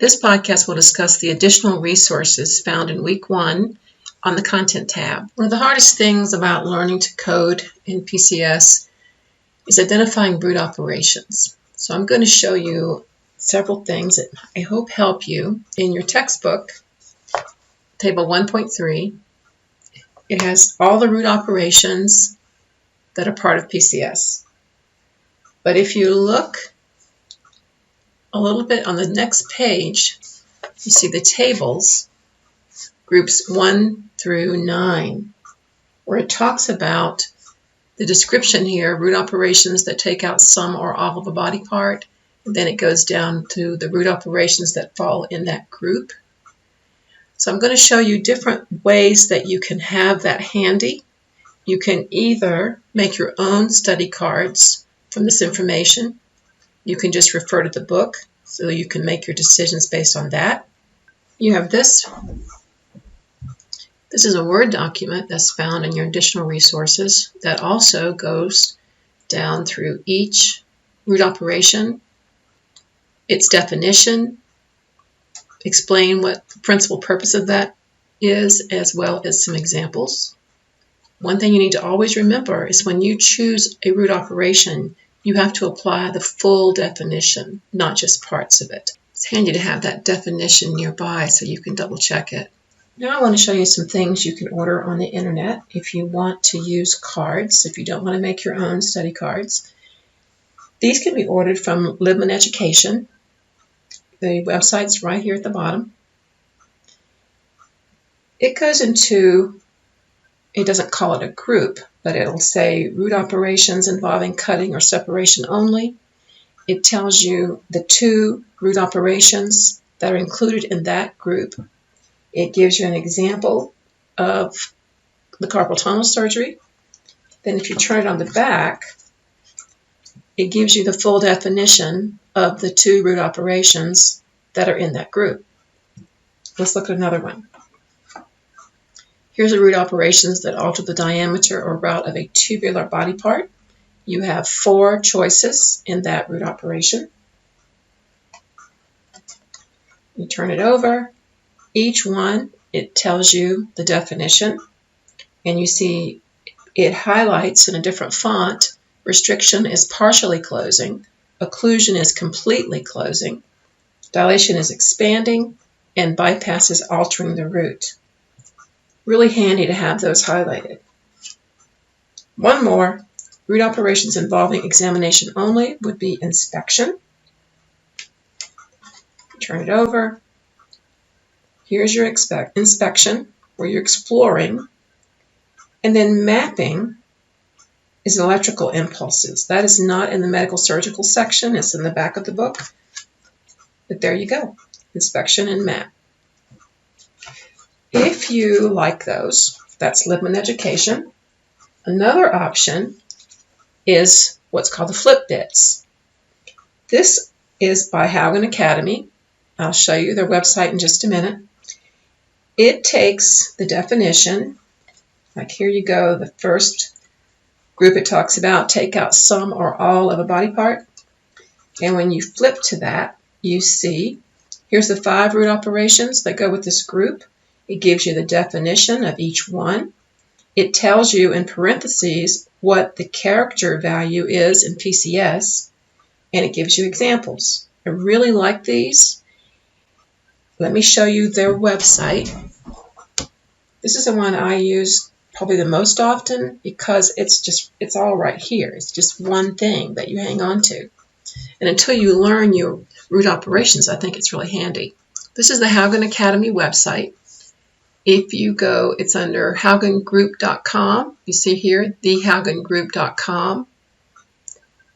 This podcast will discuss the additional resources found in Week 1 on the Content tab. One of the hardest things about learning to code in PCS is identifying root operations. So I'm going to show you several things that I hope help you. In your textbook, Table 1.3, it has all the root operations that are part of PCS. But if you look a little bit on the next page, you see the tables, groups 1 through 9, where it talks about the description here, root operations that take out some or all of a body part, and then it goes down to the root operations that fall in that group. So I'm going to show you different ways that you can have that handy. You can either make your own study cards from this information. You can just refer to the book so you can make your decisions based on that. You have this. This is a Word document that's found in your additional resources that also goes down through each root operation, its definition, explain what the principal purpose of that is, as well as some examples. One thing you need to always remember is when you choose a root operation, you have to apply the full definition, not just parts of it. It's handy to have that definition nearby so you can double check it. Now I want to show you some things you can order on the internet if you want to use cards, if you don't want to make your own study cards. These can be ordered from Libman Education. The website's right here at the bottom. It goes into, it doesn't call it a group, but it'll say root operations involving cutting or separation only. It tells you the 2 root operations that are included in that group. It gives you an example of the carpal tunnel surgery. Then if you turn it on the back, it gives you the full definition of the 2 root operations that are in that group. Let's look at another one. Here's the root operations that alter the diameter or route of a tubular body part. You have 4 choices in that root operation. You turn it over. Each one, it tells you the definition, and you see it highlights in a different font. Restriction is partially closing, occlusion is completely closing, dilation is expanding, and bypass is altering the root. Really handy to have those highlighted. One more, root operations involving examination only would be inspection. Turn it over. Here's your inspection, where you're exploring. And then mapping is electrical impulses. That is not in the medical surgical section. It's in the back of the book. But there you go, inspection and map. If you like those, that's Libman Education. Another option is what's called the Flip Bits. This is by Haugen Academy. I'll show you their website in just a minute. It takes the definition, like here you go, the first group it talks about, take out some or all of a body part. And when you flip to that, you see, here's the 5 root operations that go with this group. It gives you the definition of each one. It tells you in parentheses what the character value is in PCS, and it gives you examples. I really like these. Let me show you their website. This is the one I use probably the most often because it's all right here. It's just one thing that you hang on to. And until you learn your root operations, I think it's really handy. This is the Haugen Academy website. If you go, it's under haugengroup.com. You see here, thehaugengroup.com.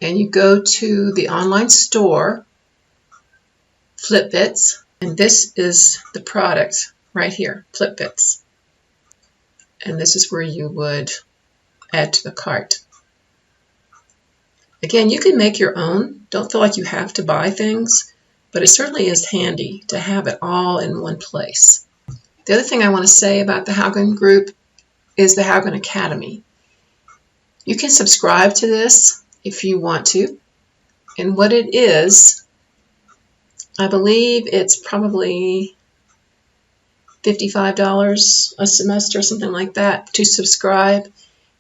And you go to the online store, FlipBits, and this is the product right here, FlipBits. And this is where you would add to the cart. Again, you can make your own. Don't feel like you have to buy things, but it certainly is handy to have it all in one place. The other thing I want to say about the Haugen Group is the Haugen Academy. You can subscribe to this if you want to. And what it is I believe it's probably $55 a semester, something like that, to subscribe.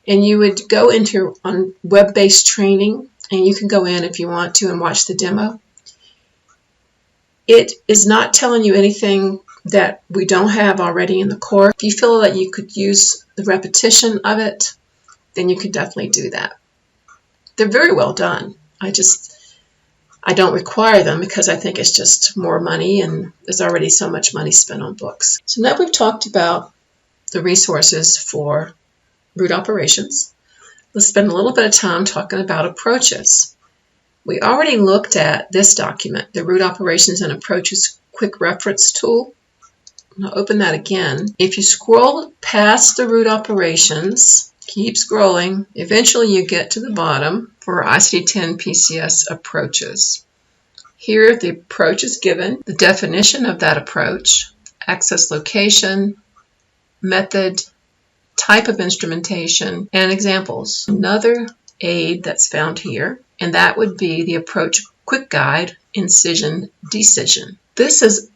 And you would go into on web-based training, and you can go in if you want to and watch the demo. It is not telling you anything that we don't have already in the course. If you feel that you could use the repetition of it, then you can definitely do that. They're very well done. I don't require them because I think it's just more money, and there's already so much money spent on books. So now we've talked about the resources for root operations. Let's spend a little bit of time talking about approaches. We already looked at this document, the Root Operations and Approaches Quick Reference Tool. I'll open that again. If you scroll past the root operations, keep scrolling, eventually you get to the bottom for ICD-10 PCS approaches. Here the approach is given, the definition of that approach, access location, method, type of instrumentation, and examples. Another aid that's found here, and that would be the Approach Quick Guide, Incision, Decision. This is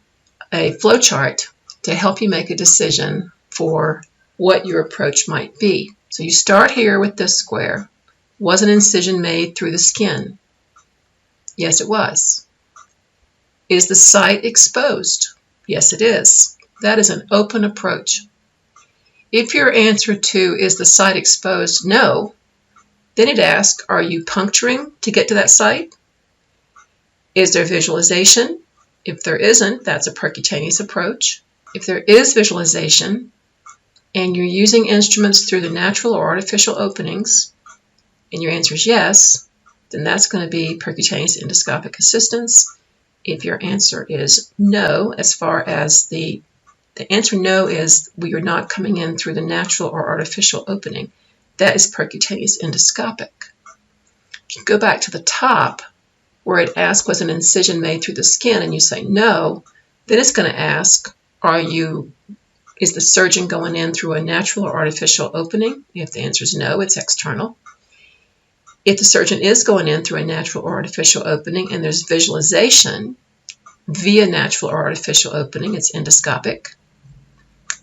a flowchart to help you make a decision for what your approach might be. So you start here with this square. Was an incision made through the skin? Yes, it was. Is the site exposed? Yes, it is. That is an open approach. If your answer to is the site exposed, no, then it asks, are you puncturing to get to that site? Is there visualization? If there isn't, that's a percutaneous approach. If there is visualization, and you're using instruments through the natural or artificial openings, and your answer is yes, then that's going to be percutaneous endoscopic assistance. If your answer is no, as far as the answer no is we are not coming in through the natural or artificial opening, that is percutaneous endoscopic. If you go back to the top where it asks was an incision made through the skin and you say no, then it's going to ask is the surgeon going in through a natural or artificial opening? If the answer is no, it's external. If the surgeon is going in through a natural or artificial opening and there's visualization via natural or artificial opening, it's endoscopic.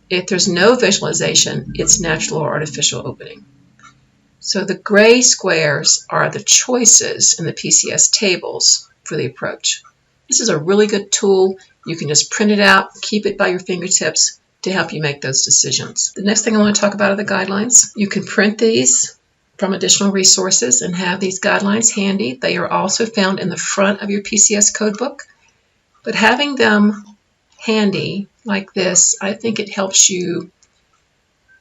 If there's no visualization, it's natural or artificial opening. So the gray squares are the choices in the PCS tables for the approach. This is a really good tool. You can just print it out, keep it by your fingertips to help you make those decisions. The next thing I want to talk about are the guidelines. You can print these from additional resources and have these guidelines handy. They are also found in the front of your PCS codebook. But having them handy like this, I think it helps you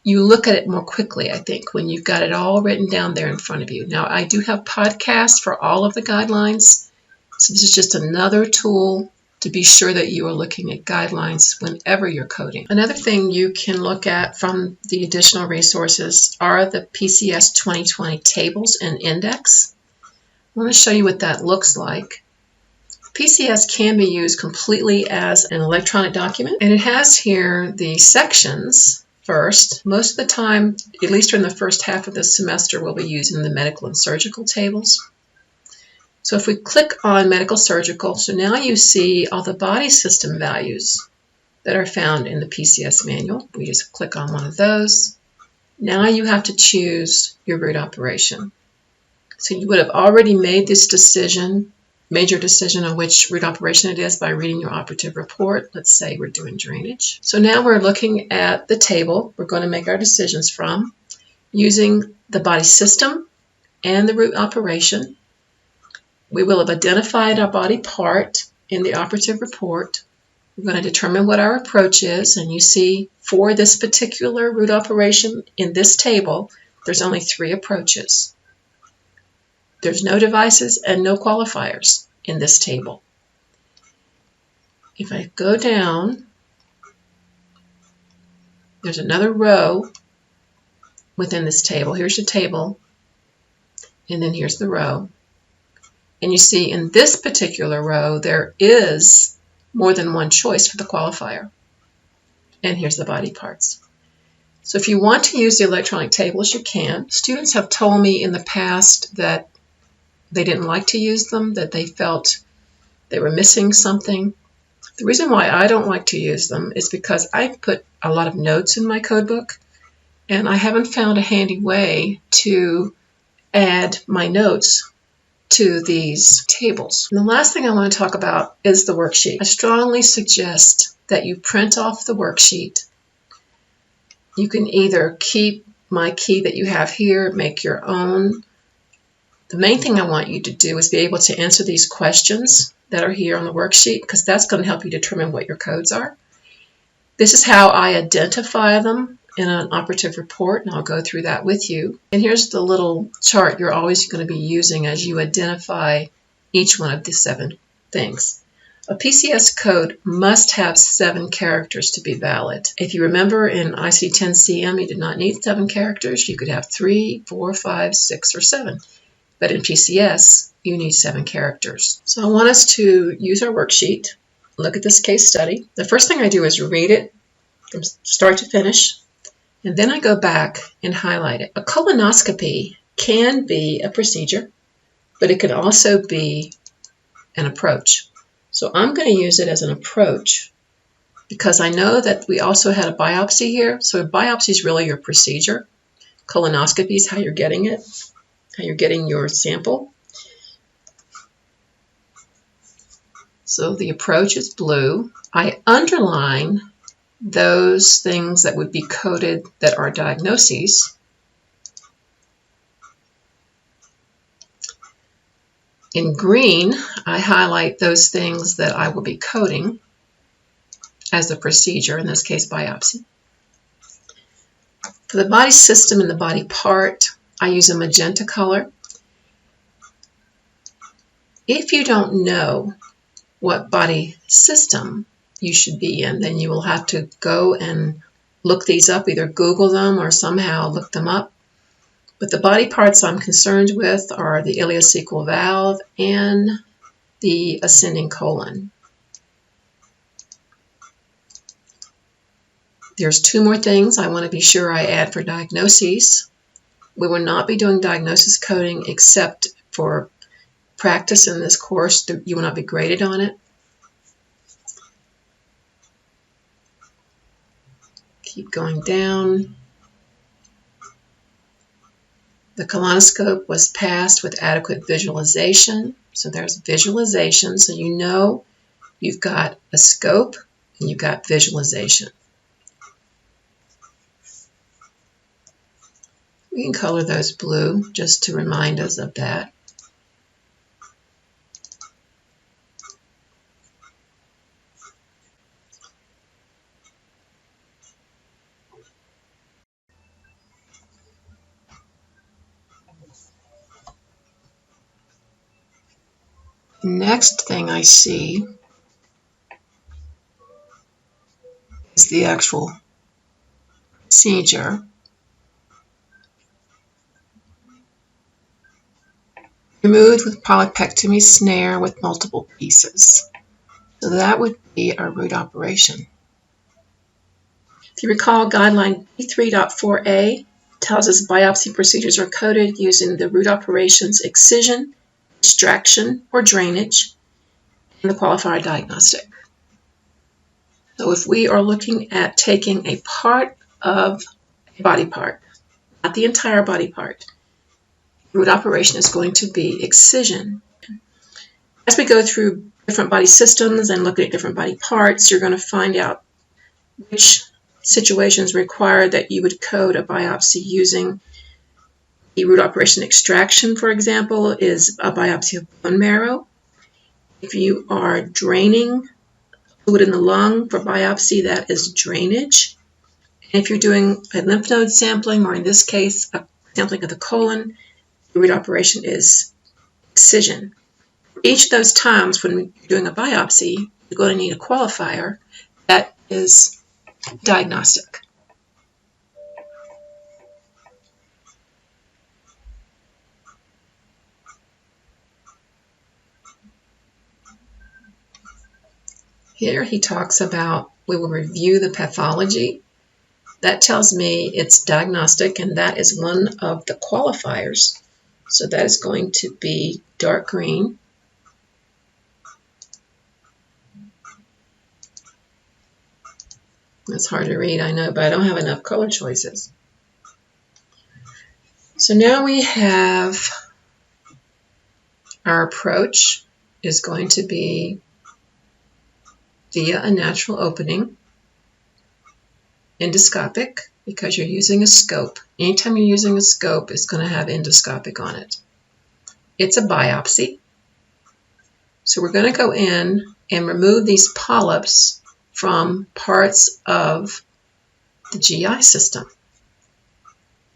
look at it more quickly, I think, when you've got it all written down there in front of you. Now, I do have podcasts for all of the guidelines, so this is just another tool to be sure that you are looking at guidelines whenever you're coding. Another thing you can look at from the additional resources are the PCS 2020 tables and index. I want to show you what that looks like. PCS can be used completely as an electronic document, and it has here the sections first. Most of the time, at least during the first half of the semester, we'll be using the medical and surgical tables. So if we click on medical surgical, so now you see all the body system values that are found in the PCS manual. We just click on one of those. Now you have to choose your root operation. So you would have already made this decision, made your decision on which root operation it is by reading your operative report. Let's say we're doing drainage. So now we're looking at the table we're going to make our decisions from using the body system and the root operation. We will have identified our body part in the operative report. We're going to determine what our approach is, and you see for this particular root operation in this table, there's only 3 approaches. There's no devices and no qualifiers in this table. If I go down, there's another row within this table. Here's your table, and then here's the row. And you see in this particular row, there is more than one choice for the qualifier. And here's the body parts. So if you want to use the electronic tables, you can. Students have told me in the past that they didn't like to use them, that they felt they were missing something. The reason why I don't like to use them is because I've put a lot of notes in my codebook, and I haven't found a handy way to add my notes to these tables. And the last thing I want to talk about is the worksheet. I strongly suggest that you print off the worksheet. You can either keep my key that you have here, make your own. The main thing I want you to do is be able to answer these questions that are here on the worksheet, because that's going to help you determine what your codes are. This is how I identify them in an operative report, and I'll go through that with you. And here's the little chart you're always going to be using as you identify each one of the 7 things. A PCS code must have 7 characters to be valid. If you remember in IC10CM, you did not need 7 characters. You could have 3, 4, 5, 6, or 7. But in PCS, you need 7 characters. So I want us to use our worksheet, look at this case study. The first thing I do is read it from start to finish, and then I go back and highlight it. A colonoscopy can be a procedure, but it can also be an approach. So I'm going to use it as an approach because I know that we also had a biopsy here. So a biopsy is really your procedure. Colonoscopy is how you're getting it, how you're getting your sample. So the approach is blue. I underline those things that would be coded that are diagnoses. In green, I highlight those things that I will be coding as the procedure, in this case biopsy. For the body system and the body part, I use a magenta color. If you don't know what body system you should be in, then you will have to go and look these up, either Google them or somehow look them up. But the body parts I'm concerned with are the ileocecal valve and the ascending colon. There's 2 more things I want to be sure I add for diagnoses. We will not be doing diagnosis coding except for practice in this course. You will not be graded on it. Keep going down. The colonoscope was passed with adequate visualization. So there's visualization. So you know you've got a scope and you've got visualization. We can color those blue just to remind us of that. Next thing I see is the actual procedure. Removed with polypectomy snare with multiple pieces. So that would be our root operation. If you recall, guideline B3.4a tells us biopsy procedures are coded using the root operations excision, extraction, or drainage, and the qualifier diagnostic. So if we are looking at taking a part of a body part, not the entire body part, root operation is going to be excision. As we go through different body systems and look at different body parts, you're going to find out which situations require that you would code a biopsy using the root operation extraction, for example, is a biopsy of bone marrow. If you are draining fluid in the lung for biopsy, that is drainage. And if you're doing a lymph node sampling, or in this case, a sampling of the colon, the root operation is excision. For each of those times when you're doing a biopsy, you're going to need a qualifier that is diagnostic. Here he talks about we will review the pathology. That tells me it's diagnostic, and that is one of the qualifiers. So that is going to be dark green. It's hard to read, I know, but I don't have enough color choices. So now we have our approach is going to be via a natural opening, endoscopic, because you're using a scope. Anytime you're using a scope, it's going to have endoscopic on it. It's a biopsy. So we're going to go in and remove these polyps from parts of the GI system.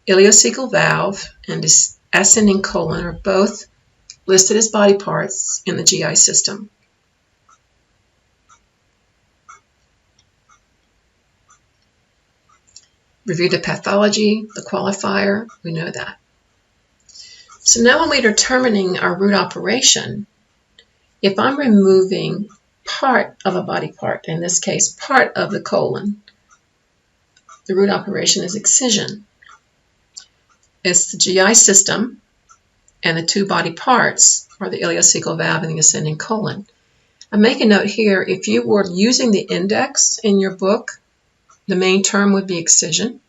Ileocecal valve and ascending colon are both listed as body parts in the GI system. Review the pathology, the qualifier, we know that. So now when we're determining our root operation, if I'm removing part of a body part, in this case part of the colon, the root operation is excision. It's the GI system, and the two body parts are the ileocecal valve and the ascending colon. I make a note here, if you were using the index in your book, the main term would be excision,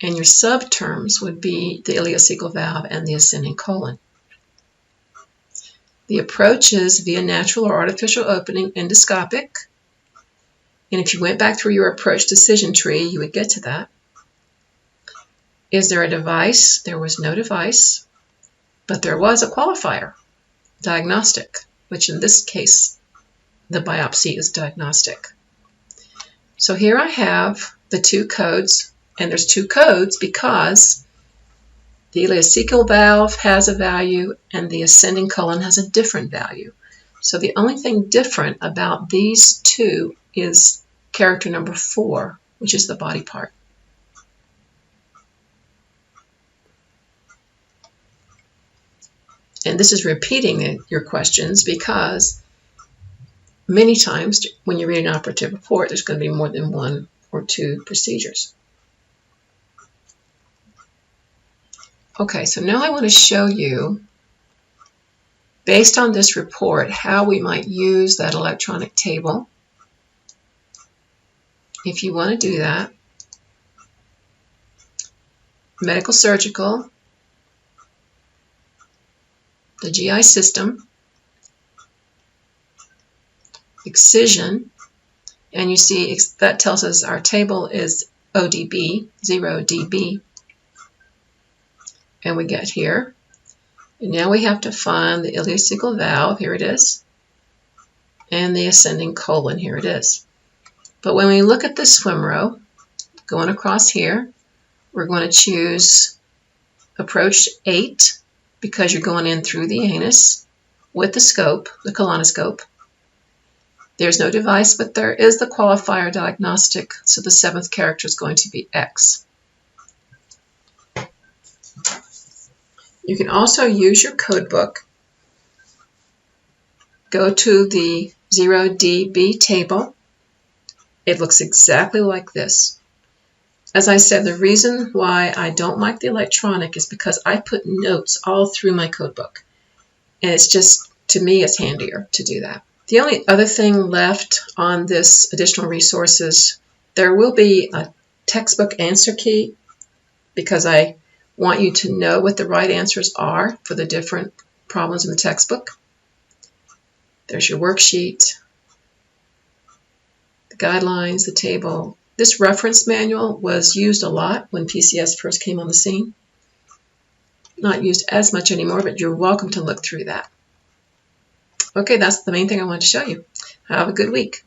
and your subterms would be the ileocecal valve and the ascending colon. The approach is via natural or artificial opening, endoscopic, and if you went back through your approach decision tree, you would get to that. Is there a device? There was no device, but there was a qualifier, diagnostic, which in this case, the biopsy is diagnostic. So here I have the two codes, and there's two codes because the ileocecal valve has a value and the ascending colon has a different value. So the only thing different about these two is character number 4, which is the body part. And this is repeating your questions because many times when you read an operative report, there's going to be more than 1 or 2 procedures. Okay, so now I want to show you, based on this report, how we might use that electronic table. If you want to do that, medical surgical, the GI system, excision, and you see that tells us our table is ODB, 0 dB, and we get here. And now we have to find the ileocecal valve, here it is, and the ascending colon, here it is. But when we look at the swim row, going across here, we're going to choose approach 8, because you're going in through the anus with the scope, the colonoscope. There's no device, but there is the qualifier diagnostic, so the 7th character is going to be X. You can also use your code book. Go to the 0 dB table. It looks exactly like this. As I said, the reason why I don't like the electronic is because I put notes all through my code book. And it's just, to me, it's handier to do that. The only other thing left on this additional resources, there will be a textbook answer key because I want you to know what the right answers are for the different problems in the textbook. There's your worksheet, the guidelines, the table. This reference manual was used a lot when PCS first came on the scene. Not used as much anymore, but you're welcome to look through that. Okay, that's the main thing I wanted to show you. Have a good week.